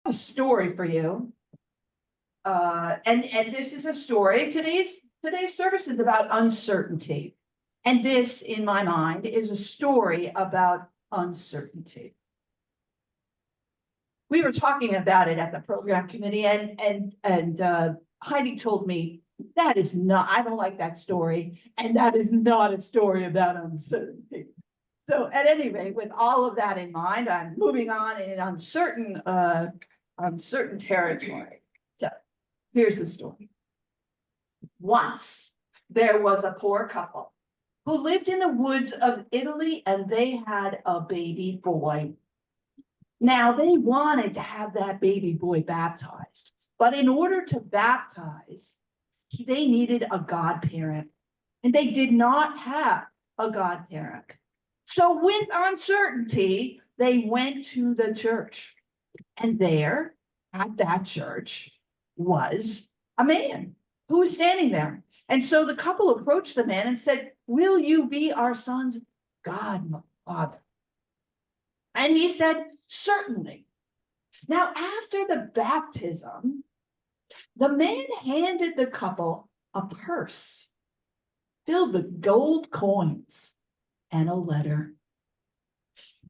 a story for you. And this is a story. Today's service is about uncertainty. And this, in my mind, is a story about uncertainty. We were talking about it at the program committee, and Heidi told me that is not, I don't like that story, and that is not a story about uncertainty. So at any rate, with all of that in mind, I'm moving on in uncertain territory. So here's the story. Once there was a poor couple who lived in the woods of Italy, and they had a baby boy. Now they wanted to have that baby boy baptized, but in order to baptize, they needed a godparent, and they did not have a godparent. So with uncertainty, they went to the church, and there at that church was a man who was standing there. And so the couple approached the man and said, "Will you be our son's godfather?" And he said, "Certainly." Now, after the baptism, the man handed the couple a purse filled with gold coins and a letter.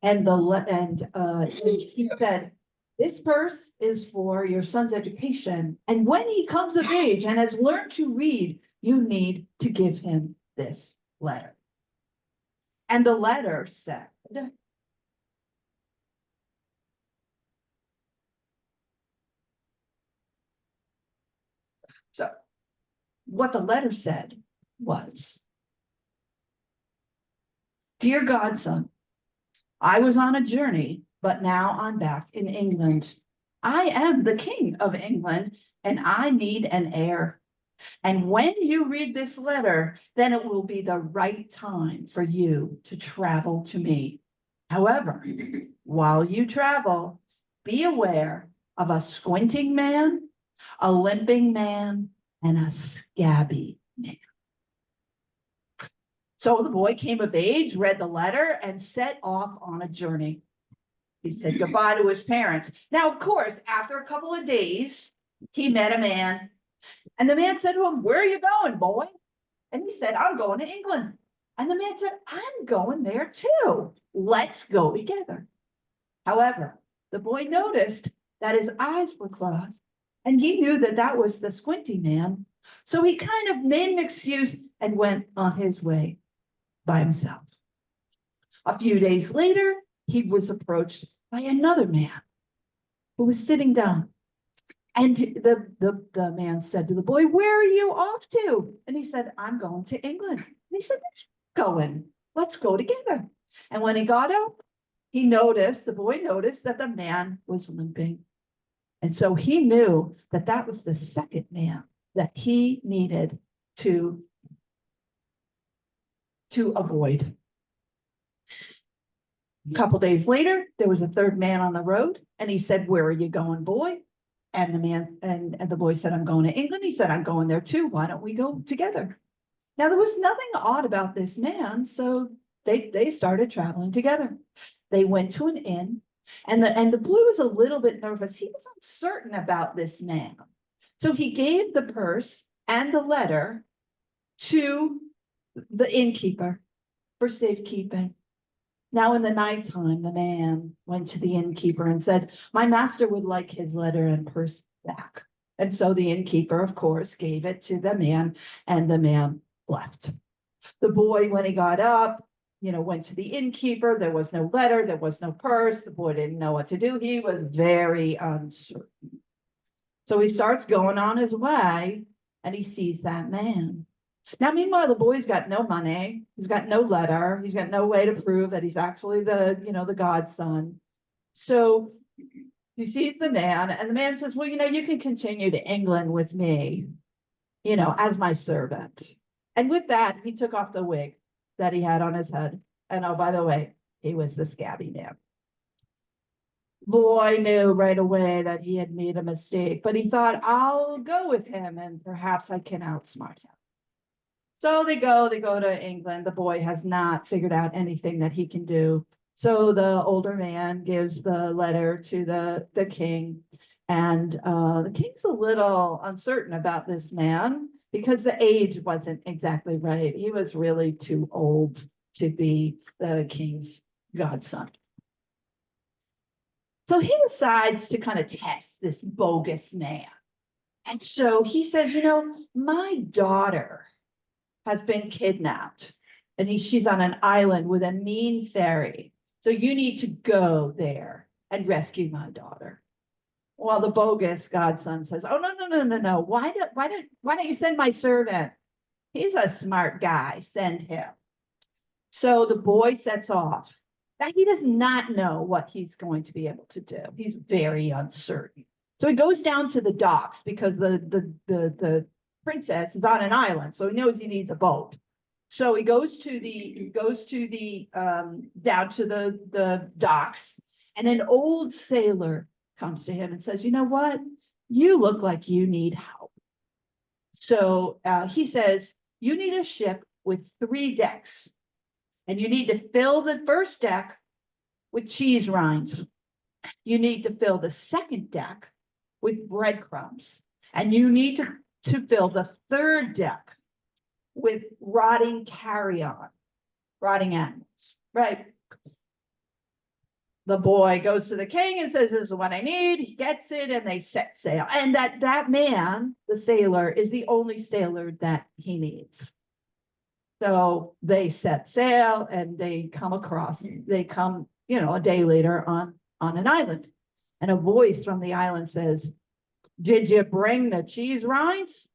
And he said, "This purse is for your son's education. And when he comes of age and has learned to read, you need to give him this letter." And the letter said, so what the letter said was, "Dear godson, I was on a journey, but now I'm back in England. I am the king of England, and I need an heir. And when you read this letter, then it will be the right time for you to travel to me. However, while you travel, be aware of a squinting man, a limping man, and a scabby man." So the boy came of age, read the letter, and set off on a journey. He said goodbye to his parents. Now, of course, after a couple of days, he met a man. And the man said to him, "Where are you going, boy?" And he said, "I'm going to England." And the man said, "I'm going there too. Let's go together." However, the boy noticed that his eyes were closed, and he knew that that was the squinty man. So he kind of made an excuse and went on his way by himself. A few days later, he was approached by another man who was sitting down. And the man said to the boy, "Where are you off to?" And he said, "I'm going to England." And he said, "Let's go together." And when he got up, the boy noticed that the man was limping. And so he knew that that was the second man that he needed to avoid. A couple days later, there was a third man on the road, and he said, "Where are you going, boy?" And the man and the boy said, "I'm going to England." He said, "I'm going there too. Why don't we go together?" Now, there was nothing odd about this man, so they started traveling together. They went to an inn, and the boy was a little bit nervous. He was uncertain about this man. So he gave the purse and the letter to the innkeeper for safekeeping. Now, in the nighttime, the man went to the innkeeper and said, "My master would like his letter and purse back." And so the innkeeper, of course, gave it to the man, and the man left. The boy, when he got up, went to the innkeeper. There was no letter, there was no purse. The boy didn't know what to do. He was very uncertain. So he starts going on his way, and he sees that man. Now, meanwhile, the boy's got no money. He's got no letter. He's got no way to prove that he's actually the godson. So he sees the man, and the man says, "Well, you can continue to England with me, as my servant." And with that, he took off the wig that he had on his head. And oh, by the way, he was the scabby man. Boy knew right away that he had made a mistake, but he thought, "I'll go with him, and perhaps I can outsmart him." So they go to England. The boy has not figured out anything that he can do. So the older man gives the letter to the king. And the king's a little uncertain about this man because the age wasn't exactly right. He was really too old to be the king's godson. So he decides to kind of test this bogus man. And so he says, my daughter has been kidnapped and she's on an island with a mean fairy. So you need to go there and rescue my daughter. Well, the bogus godson says, oh, no. Why don't you send my servant? He's a smart guy. Send him. So the boy sets off. Now he does not know what he's going to be able to do. He's very uncertain. So he goes down to the docks because the princess is on an island. So he knows he needs a boat. So he goes to the down to the docks, and an old sailor comes to him and says, you know what? You look like you need help. So he says, you need a ship with 3 decks. And you need to fill the first deck with cheese rinds. You need to fill the second deck with breadcrumbs. And you need to fill the third deck with rotting carrion, rotting animals, right? The boy goes to the king and says, this is what I need. He gets it, and they set sail. And that man, the sailor, is the only sailor that he needs. So they set sail and they come, a day later on an island. And a voice from the island says, did you bring the cheese rinds?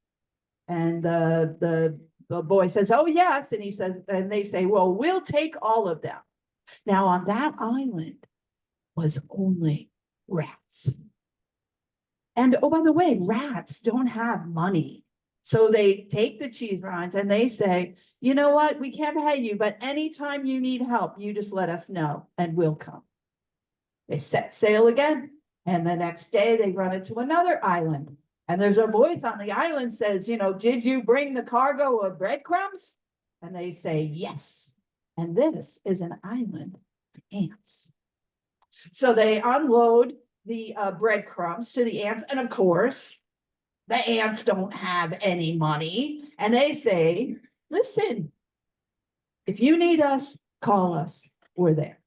And the boy says, oh, yes. And he says, and they say, well, we'll take all of them. Now on that island was only rats. And oh, by the way, rats don't have money. So they take the cheese rinds and they say, you know what, we can't pay you, but anytime you need help, you just let us know and we'll come. They set sail again. And the next day they run into another island. And there's a voice on the island says, did you bring the cargo of breadcrumbs? And they say, yes. And this is an island of ants. So they unload the breadcrumbs to the ants. And of course, the ants don't have any money. And they say, listen, if you need us, call us. We're there.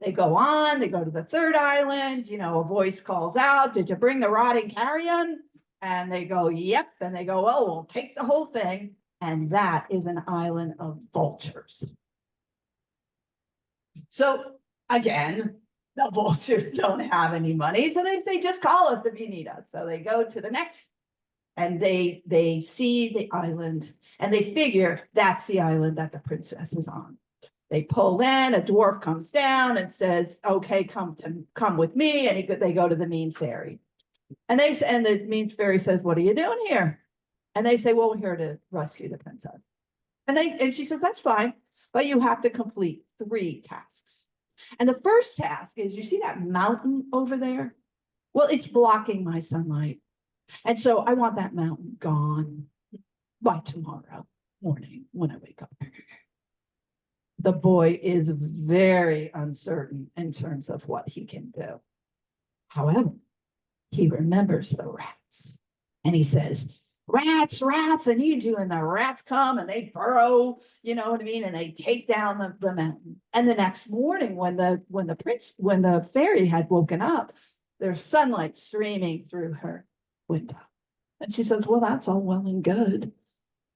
They go on, they go to the third island. A voice calls out, did you bring the rotting carrion? And they go, yep. And they go, oh, we'll take the whole thing. And that is an island of vultures. So again, the vultures don't have any money. So they say, just call us if you need us. So they go to the next, and they see the island, and they figure that's the island that the princess is on. They pull in, a dwarf comes down and says, okay, come with me. And they go to the mean fairy. And the mean fairy says, what are you doing here? And they say, well, we're here to rescue the princess. And she says, that's fine, but you have to complete 3 tasks. And the first task is, you see that mountain over there? Well, it's blocking my sunlight. And so I want that mountain gone by tomorrow morning when I wake up. The boy is very uncertain in terms of what he can do. However, he remembers the rats. And he says, rats, I need you. And the rats come and they burrow, you know what I mean? And they take down the mountain. And the next morning, when the fairy had woken up, there's sunlight streaming through her window. And she says, well, that's all well and good.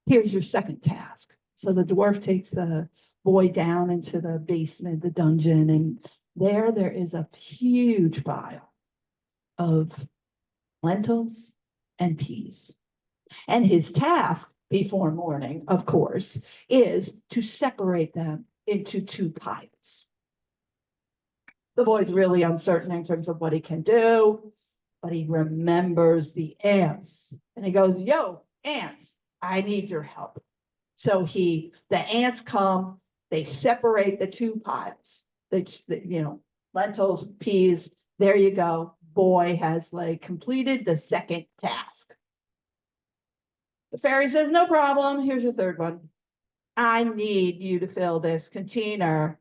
Here's your second task. So the dwarf takes the boy down into the basement, the dungeon, and there is a huge pile of lentils and peas. And his task before morning, of course, is to separate them into 2 piles. The boy's really uncertain in terms of what he can do, but he remembers the ants. And he goes, yo, ants, I need your help. So the ants come, they separate the 2 piles. Lentils, peas, there you go. Boy has completed the second task. The fairy says, no problem. Here's your third one. I need you to fill this container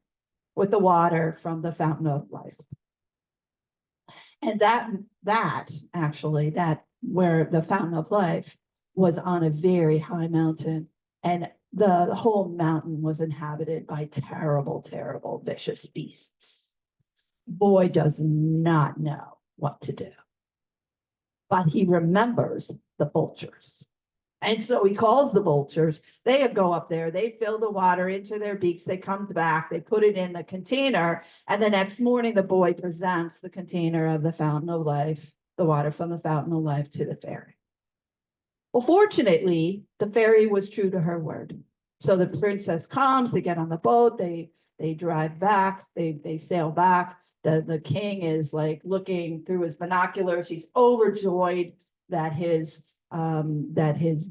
with the water from the fountain of life. And that actually, that where the fountain of life was on a very high mountain, and the whole mountain was inhabited by terrible, terrible, vicious beasts. Boy does not know what to do, but he remembers the vultures. And so he calls the vultures. They go up there, they fill the water into their beaks, they come back, they put it in the container, and the next morning the boy presents the container of the fountain of life, the water from the fountain of life, to the fairy. Well, fortunately, the fairy was true to her word. So the princess comes, they get on the boat, they drive back, they sail back. The king is like looking through his binoculars, he's overjoyed that his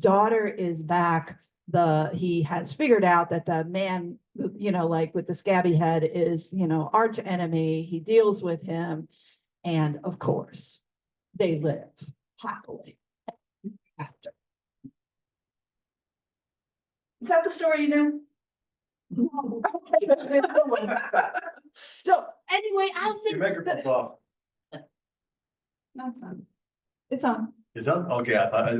daughter is back. He has figured out that the man, like with the scabby head, is, arch enemy. He deals with him, and of course, they live happily after. Is that the story you know? So anyway, I think You make her pop off. no, it's on. It's on. Is that, okay, I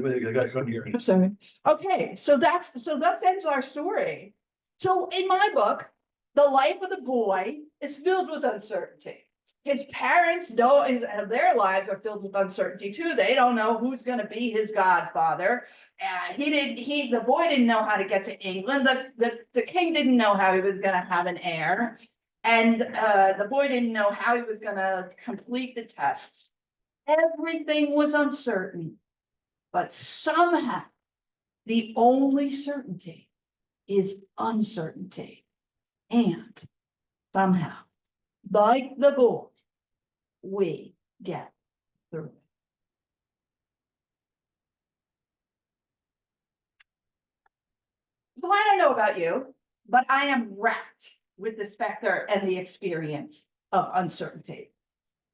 couldn't hear I'm it. sorry. Okay, so that ends our story. So in my book, the life of the boy is filled with uncertainty. His parents their lives are filled with uncertainty too. They don't know who's going to be his godfather. The boy didn't know how to get to England. The king didn't know how he was going to have an heir. And the boy didn't know how he was going to complete the tests. Everything was uncertain. But somehow, the only certainty is uncertainty. And somehow, like the boy, we get through it. So I don't know about you, but I am wrecked with the specter and the experience of uncertainty.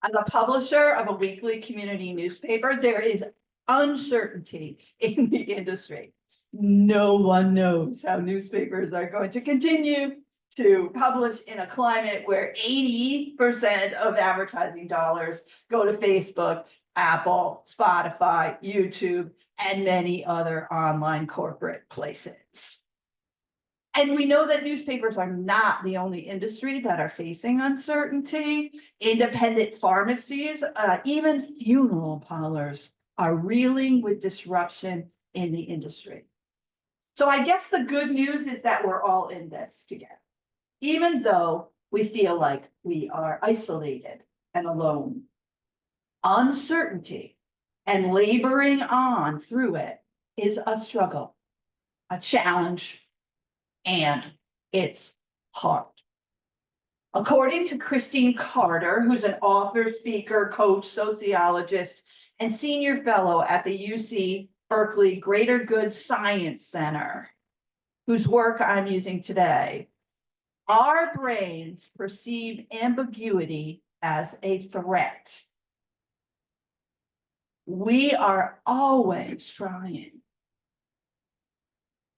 As a publisher of a weekly community newspaper, there is uncertainty in the industry. No one knows how newspapers are going to continue to publish in a climate where 80% of advertising dollars go to Facebook, Apple, Spotify, YouTube, and many other online corporate places. And we know that newspapers are not the only industry that are facing uncertainty. Independent pharmacies, even funeral parlors are reeling with disruption in the industry. So I guess the good news is that we're all in this together, even though we feel like we are isolated and alone. Uncertainty and laboring on through it is a struggle, a challenge, and it's hard. According to Christine Carter, who's an author, speaker, coach, sociologist, and senior fellow at the UC Berkeley Greater Good Science Center, whose work I'm using today, our brains perceive ambiguity as a threat. We are always trying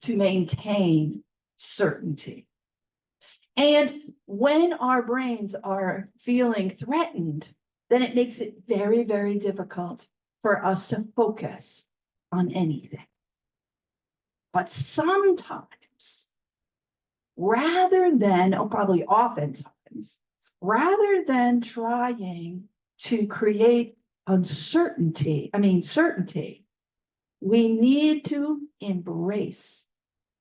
to maintain certainty. And when our brains are feeling threatened, then it makes it very, very difficult for us to focus on anything. But sometimes, probably oftentimes, rather than trying to create certainty, we need to embrace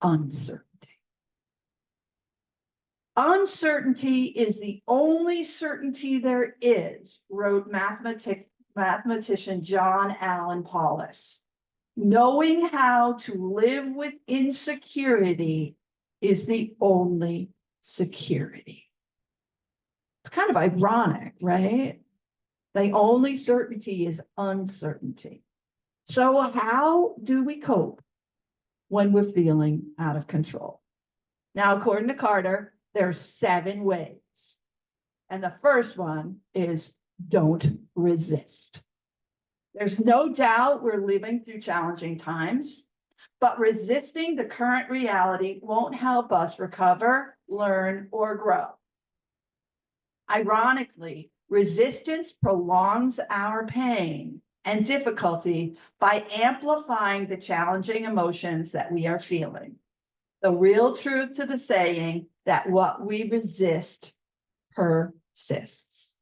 uncertainty. Uncertainty is the only certainty there is, wrote mathematician John Allen Paulus. Knowing how to live with insecurity is the only security. It's kind of ironic, right? The only certainty is uncertainty. So how do we cope when we're feeling out of control? Now, according to Carter, there's 7 ways. And the first one is don't resist. There's no doubt we're living through challenging times, but resisting the current reality won't help us recover, learn, or grow. Ironically, Resistance prolongs our pain and difficulty by amplifying the challenging emotions that we are feeling. The real truth to the saying that what we resist persists.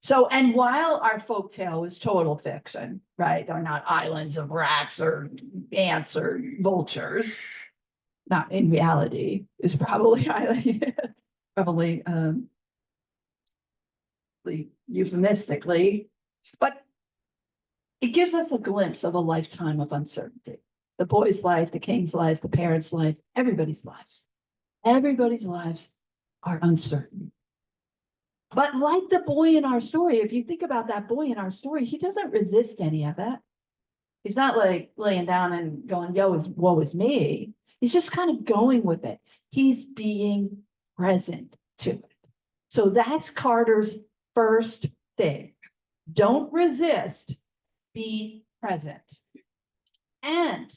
So, and while our folktale is total fiction, right? They're not islands of rats or ants or vultures. Not in reality, is probably probably euphemistically, but it gives us a glimpse of a lifetime of uncertainty. The boy's life, the king's life, the parents' life, everybody's lives. Everybody's lives are uncertain. But like the boy in our story, if you think about that boy in our story, he doesn't resist any of it. He's not like laying down and going, woe is me. He's just kind of going with it. He's being present to it. So that's Carter's first thing. Don't resist, be present. And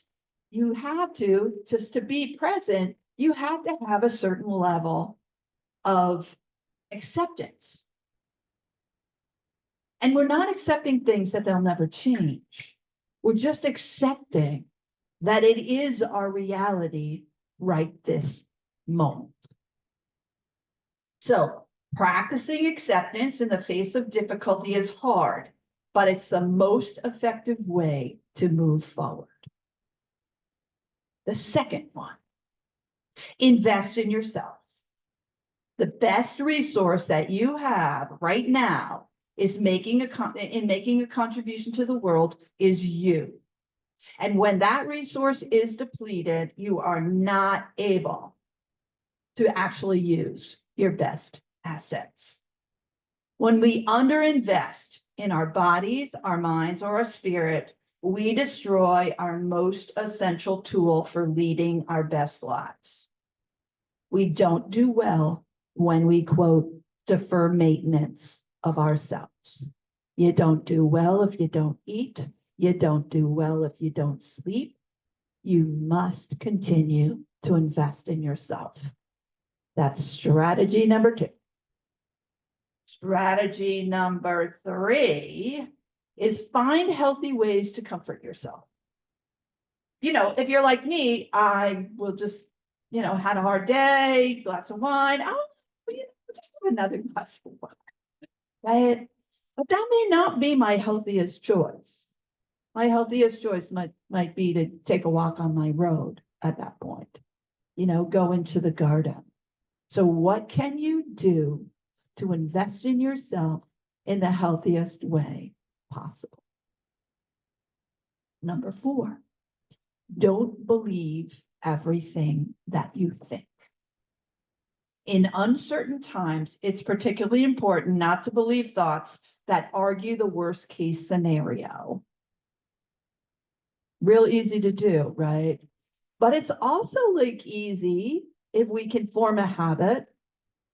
you have to, just to be present, you have to have a certain level of acceptance. And we're not accepting things that they'll never change. We're just accepting that it is our reality right this moment. So practicing acceptance in the face of difficulty is hard, but it's the most effective way to move forward. The second one, invest in yourself. The best resource that you have right now is making a contribution to the world is you. And when that resource is depleted, you are not able to actually use your best assets. When we underinvest in our bodies, our minds, or our spirit, we destroy our most essential tool for leading our best lives. We don't do well when we, quote, defer maintenance of ourselves. You don't do well if you don't eat. You don't do well if you don't sleep. You must continue to invest in yourself. That's strategy number 2. Strategy number 3 is find healthy ways to comfort yourself. You know, if you're like me, I will just, had a hard day, glass of wine. Oh, just have another glass of wine, right? But that may not be my healthiest choice. My healthiest choice might be to take a walk on my road at that point, go into the garden. So what can you do to invest in yourself in the healthiest way possible? Number 4, don't believe everything that you think. In uncertain times, it's particularly important not to believe thoughts that argue the worst case scenario. Real easy to do, right? But it's also easy if we can form a habit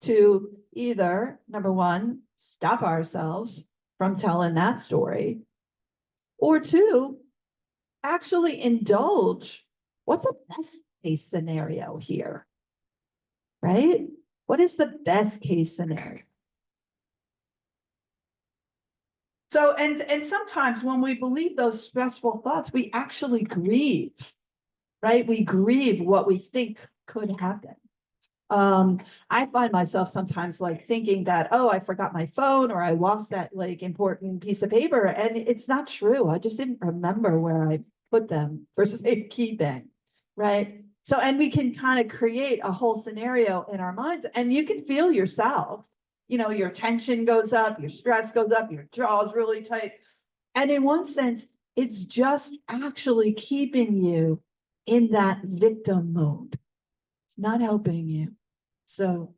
to either, number 1, stop ourselves from telling that story, or 2, actually indulge. What's a best case scenario here, right? What is the best case scenario? So, and sometimes when we believe those stressful thoughts, we actually grieve, right? We grieve what we think could happen. I find myself sometimes thinking that, oh, I forgot my phone or I lost that important piece of paper. And it's not true. I just didn't remember where I put them for safekeeping, right? So, and we can kind of create a whole scenario in our minds, and you can feel yourself, your tension goes up, your stress goes up, your jaw is really tight. And in one sense, it's just actually keeping you in that victim mode. It's not helping you. So,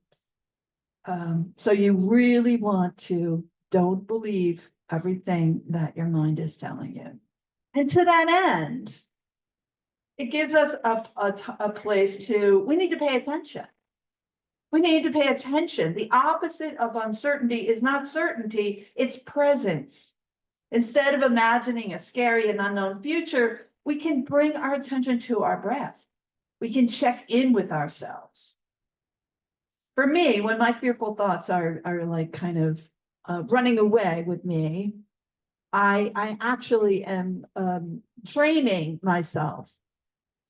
so you really want to don't believe everything that your mind is telling you. And to that end, it gives us a place we need to pay attention. We need to pay attention. The opposite of uncertainty is not certainty, it's presence. Instead of imagining a scary and unknown future, we can bring our attention to our breath. We can check in with ourselves. For me, when my fearful thoughts are kind of running away with me, I actually am training myself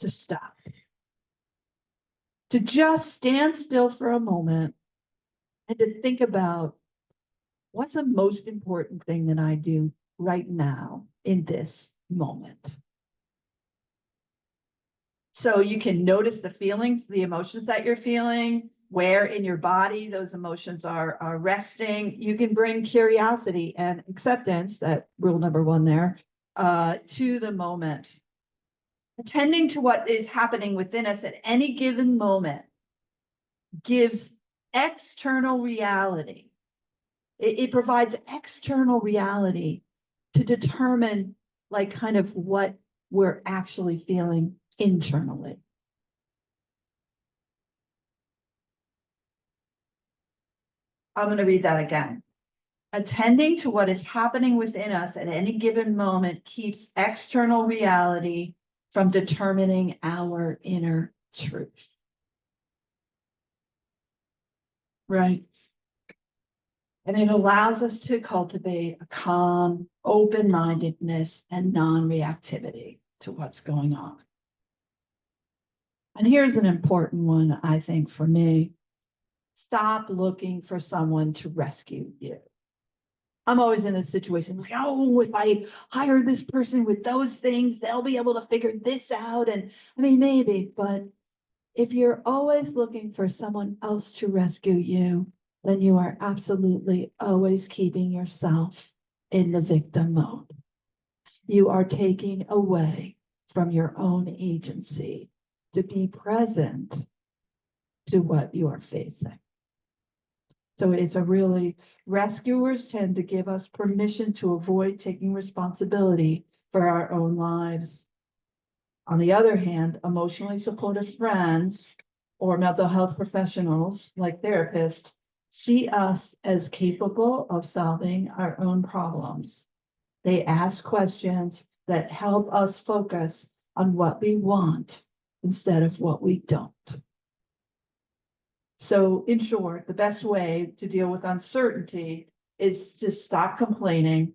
to stop, to just stand still for a moment and to think about what's the most important thing that I do right now in this moment. So you can notice the feelings, the emotions that you're feeling, where in your body those emotions are resting. You can bring curiosity and acceptance, that rule number one there, to the moment. Attending to what is happening within us at any given moment gives external reality. It provides external reality to determine like kind of what we're actually feeling internally. I'm going to read that again. Attending to what is happening within us at any given moment keeps external reality from determining our inner truth. Right? And it allows us to cultivate a calm, open-mindedness and non-reactivity to what's going on. And here's an important one, I think, for me. Stop looking for someone to rescue you. I'm always in a situation like, oh, if I hire this person with those things, they'll be able to figure this out. And I mean, maybe, but if you're always looking for someone else to rescue you, then you are absolutely always keeping yourself in the victim mode. You are taking away from your own agency to be present to what you are facing. So it's a really, rescuers tend to give us permission to avoid taking responsibility for our own lives. On the other hand, emotionally supportive friends or mental health professionals like therapists see us as capable of solving our own problems. They ask questions that help us focus on what we want instead of what we don't. So in short, the best way to deal with uncertainty is to stop complaining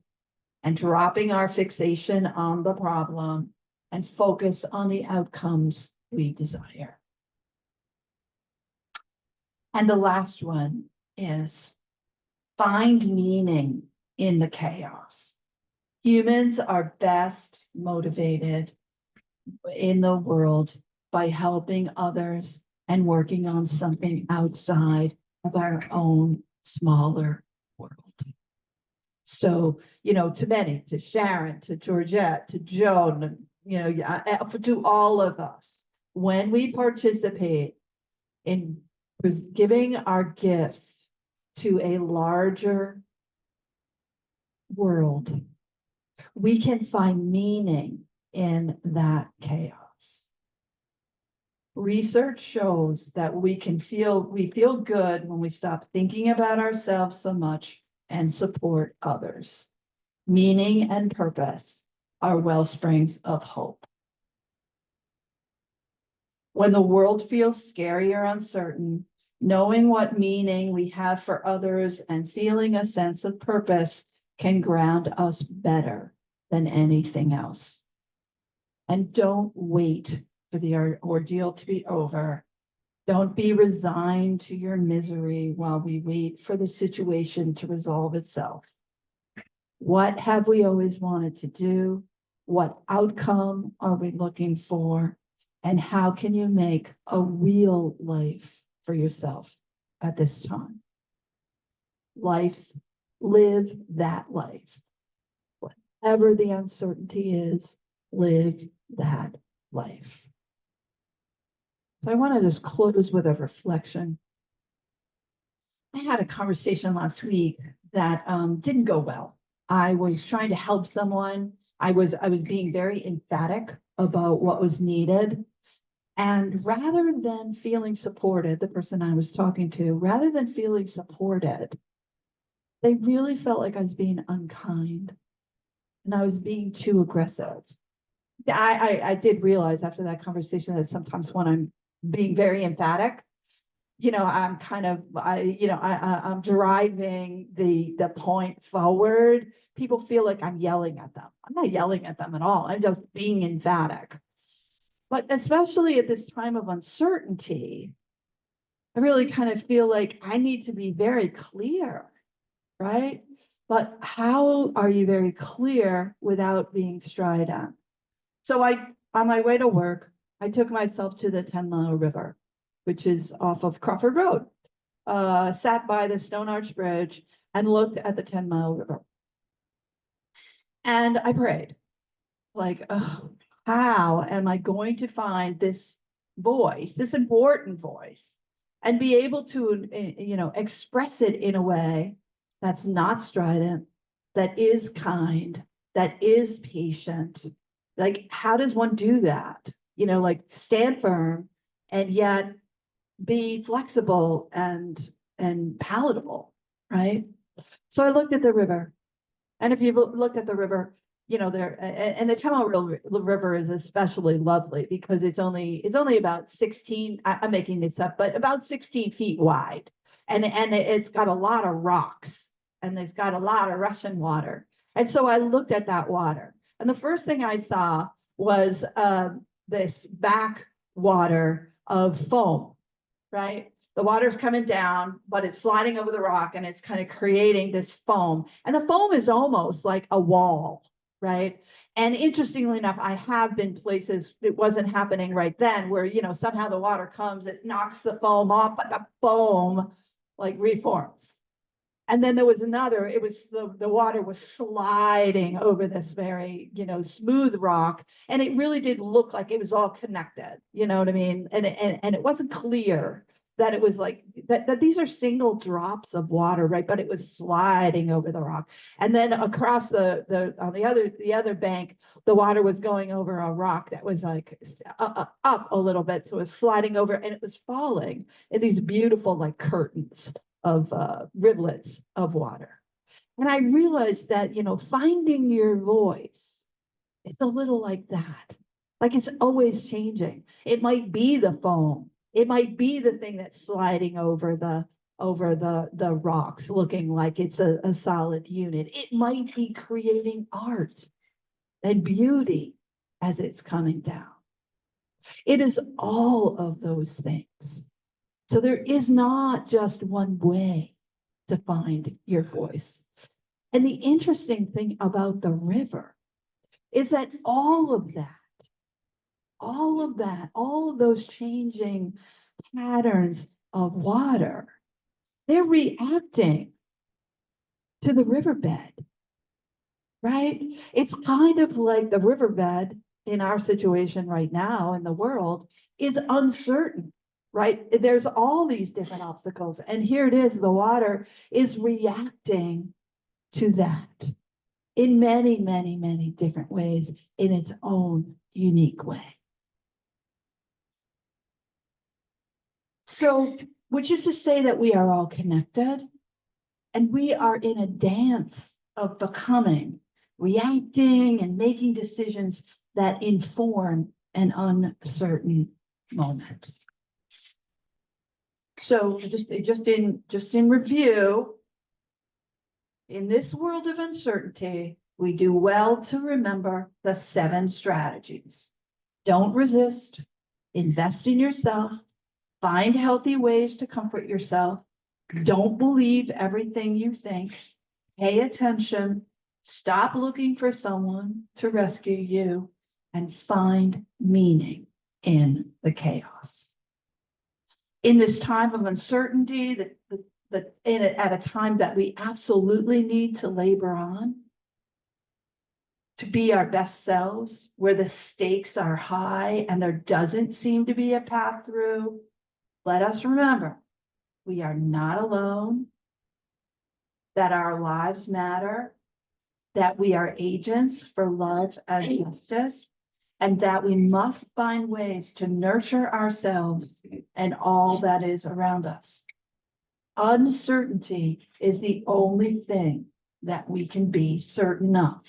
and dropping our fixation on the problem and focus on the outcomes we desire. And the last one is find meaning in the chaos. Humans are best motivated in the world by helping others and working on something outside of our own smaller world. So, to many, to Sharon, to Georgette, to Joan, to all of us, when we participate in giving our gifts to a larger world, we can find meaning in that chaos. Research shows that we feel good when we stop thinking about ourselves so much and support others. Meaning and purpose are wellsprings of hope. When the world feels scary or uncertain, knowing what meaning we have for others and feeling a sense of purpose can ground us better than anything else. And don't wait for the ordeal to be over. Don't be resigned to your misery while we wait for the situation to resolve itself. What have we always wanted to do? What outcome are we looking for? And how can you make a real life for yourself at this time? Live that life. Whatever the uncertainty is, live that life. So I want to just close with a reflection. I had a conversation last week that didn't go well. I was trying to help someone. I was being very emphatic about what was needed. And rather than feeling supported, the person I was talking to, rather than feeling supported, they really felt like I was being unkind and I was being too aggressive. I did realize after that conversation that sometimes when I'm being very emphatic, I'm kind of, I'm driving the point forward. People feel like I'm yelling at them. I'm not yelling at them at all. I'm just being emphatic. But especially at this time of uncertainty, I really kind of feel like I need to be very clear, right? But how are you very clear without being strident? So on my way to work, I took myself to the 10-mile river, which is off of Crawford Road, sat by the Stone Arch Bridge and looked at the 10-mile river. And I prayed, like, oh, how am I going to find this voice, this important voice, and be able to, express it in a way that's not strident, that is kind, that is patient. Like, how does one do that? Like stand firm and yet be flexible and palatable, right? So I looked at the river, and if you looked at the river, there and the Tamil River is especially lovely because it's only about 16. I'm making this up, but about 16 feet wide, and it's got a lot of rocks, and it's got a lot of rushing water. And so I looked at that water, and the first thing I saw was this backwater of foam, right? The water's coming down, but it's sliding over the rock and it's kind of creating this foam. And the foam is almost like a wall, right? And interestingly enough, I have been places it wasn't happening right then where, somehow the water comes, it knocks the foam off, but the foam like reforms. And then there was another, it was the water was sliding over this very, smooth rock. And it really did look like it was all connected, you know what I mean? And it wasn't clear that it was like that these are single drops of water, right? But it was sliding over the rock. And then across on the other bank, the water was going over a rock that was like up a little bit. So it was sliding over and it was falling in these beautiful like curtains of rivulets of water. And I realized that, finding your voice, it's a little like that. Like it's always changing. It might be the foam. It might be the thing that's sliding over the rocks, looking like it's a solid unit. It might be creating art and beauty as it's coming down. It is all of those things. So there is not just one way to find your voice. And the interesting thing about the river is that all of those changing patterns of water, they're reacting to the riverbed, right? It's kind of like the riverbed in our situation right now in the world is uncertain, right? There's all these different obstacles. And here it is, the water is reacting to that in many, many, many different ways in its own unique way. So, which is to say that we are all connected and we are in a dance of becoming, reacting and making decisions that inform an uncertain moment. So just in review, in this world of uncertainty, we do well to remember the 7 strategies. Don't resist, invest in yourself, find healthy ways to comfort yourself, don't believe everything you think, pay attention, stop looking for someone to rescue you, and find meaning in the chaos. In this time of uncertainty, at a time that we absolutely need to labor on, to be our best selves, where the stakes are high and there doesn't seem to be a path through, let us remember, we are not alone, that our lives matter, that we are agents for love and justice, and that we must find ways to nurture ourselves and all that is around us. Uncertainty is the only thing that we can be certain of.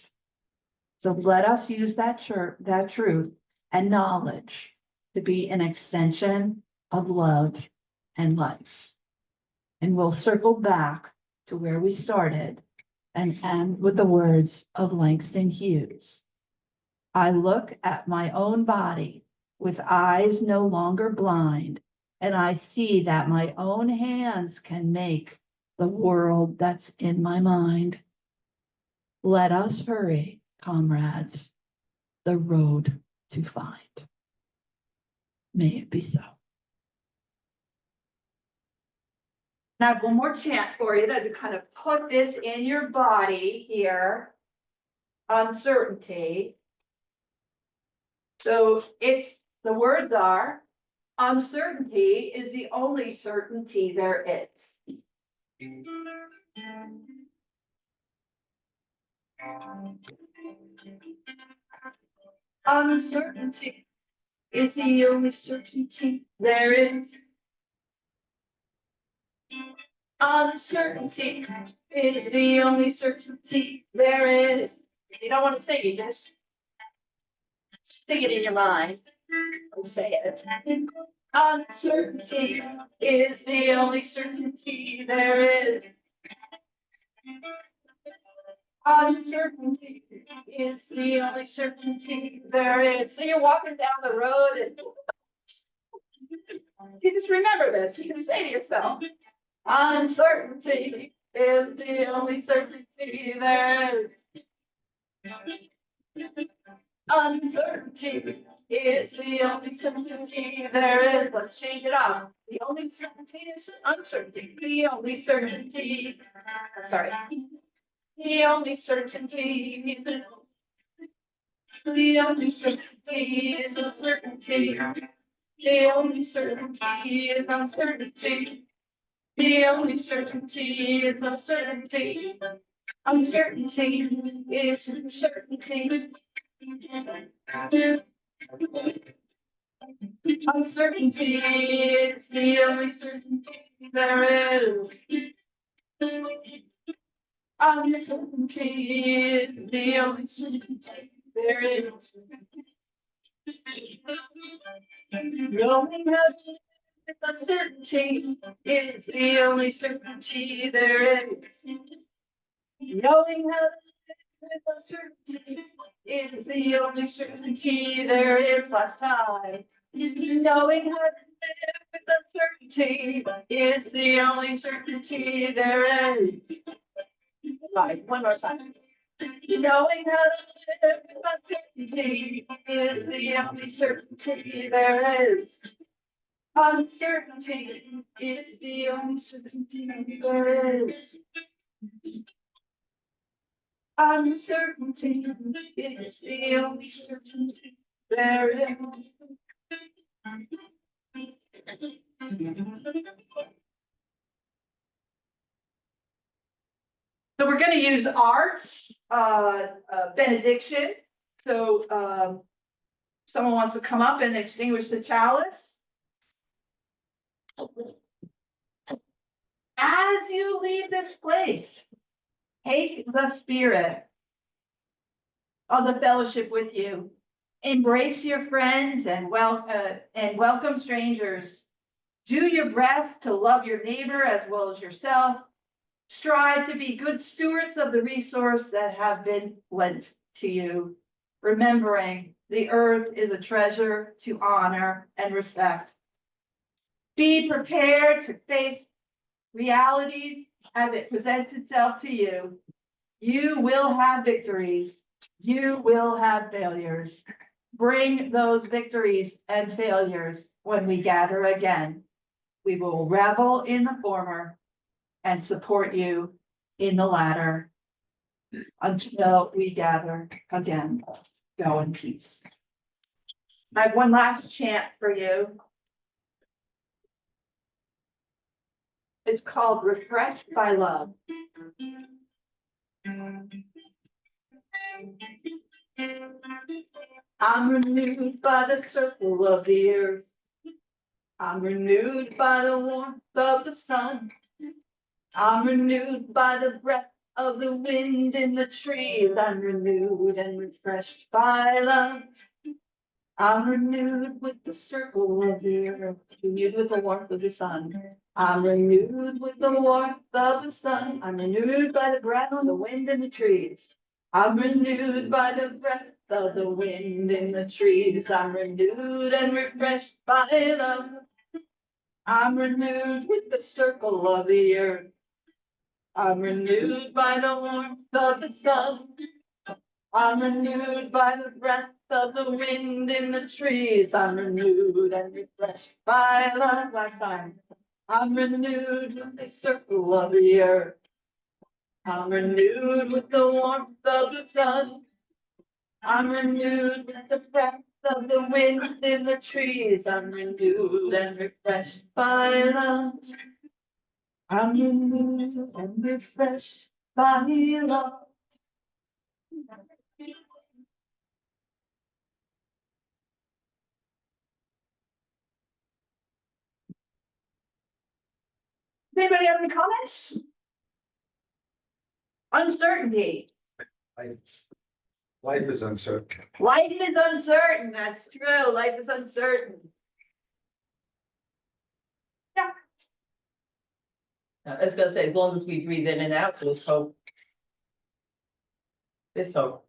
So let us use that truth and knowledge to be an extension of love and life. And we'll circle back to where we started and end with the words of Langston Hughes. I look at my own body with eyes no longer blind, and I see that my own hands can make the world that's in my mind. Let us hurry, comrades, the road to find. May it be so. Now, I have one more chant for you to kind of put this in your body here. Uncertainty. So the words are, uncertainty is the only certainty there is. Uncertainty is the only certainty there is. Uncertainty is the only certainty there is. If you don't want to sing it, just sing it in your mind. Or say it. Uncertainty is the only certainty there is. Uncertainty is the only certainty there is. So you're walking down the road and you just remember this. You can say to yourself, uncertainty is the only certainty there is. Uncertainty is the only certainty there is. Let's change it up. The only certainty is uncertainty. The only certainty. Sorry. The only certainty is the only certainty is uncertainty. The only certainty is uncertainty. The only certainty is uncertainty. Uncertainty is certainty. Uncertainty is the only certainty there is. Uncertainty is the only certainty there is. Knowing how to live with uncertainty is the only certainty there is. Knowing how to live with uncertainty is the only certainty there is. Last time. Knowing how to live with uncertainty is the only certainty there is. Right, one more time. Knowing how to live with uncertainty is the only certainty there is. Uncertainty is the only certainty there is. Uncertainty is the only certainty there is. So we're going to use Art's benediction. So someone wants to come up and extinguish the chalice. As you leave this place, take the spirit of the fellowship with you. Embrace your friends and welcome strangers. Do your best to love your neighbor as well as yourself. Strive to be good stewards of the resource that have been lent to you, remembering the earth is a treasure to honor and respect. Be prepared to face realities as it presents itself to you. You will have victories. You will have failures. Bring those victories and failures when we gather again. We will revel in the former and support you in the latter until we gather again. Go in peace. I have one last chant for you. It's called Refreshed by Love. I'm renewed by the circle of the earth. I'm renewed by the warmth of the sun. I'm renewed by the breath of the wind in the trees. I'm renewed and refreshed by love. I'm renewed with the circle of the earth, renewed with the warmth of the sun. I'm renewed with the warmth of the sun. I'm renewed by the breath of the wind in the trees. I'm renewed by the breath of the wind in the trees. I'm renewed and refreshed by love. I'm renewed with the circle of the earth. I'm renewed by the warmth of the sun. I'm renewed by the breath of the wind in the trees. I'm renewed and refreshed by love. Last time. I'm renewed with the circle of the earth. I'm renewed with the warmth of the sun. I'm renewed with the breath of the wind in the trees. I'm renewed and refreshed by love. I'm renewed and refreshed by love. Does anybody have any comments? Uncertainty. Life is uncertain. Life is uncertain. That's true. Life is uncertain. I was gonna say, as long as we breathe in and out, there's hope. There's hope.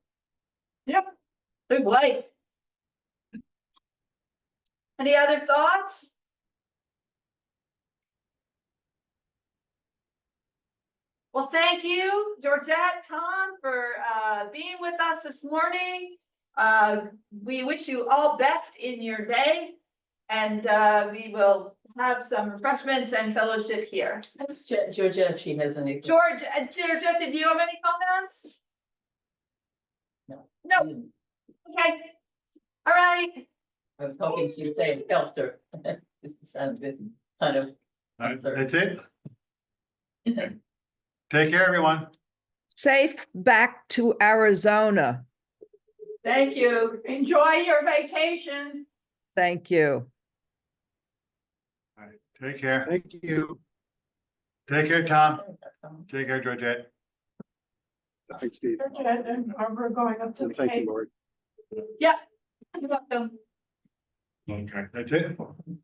Yep. There's life. Any other thoughts? Well, thank you, Georgette, Tom, for being with us this morning. We wish you all best in your day, and we will have some refreshments and fellowship here. That's Georgette, she has any. Georgette, did you have any comments? No. No. Okay. All right. I was hoping she'd say it helped her. This sounded kind of. All right, that's it. Take care, everyone. Safe back to Arizona. Thank you. Enjoy your vacation. Thank you. All right, take care. Thank you. Take care, Tom. Take care, Georgette. Thanks, Steve. And we're going up And thank you, Laurie. Yeah. You're welcome. Okay, that's it?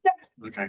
Yeah. Okay.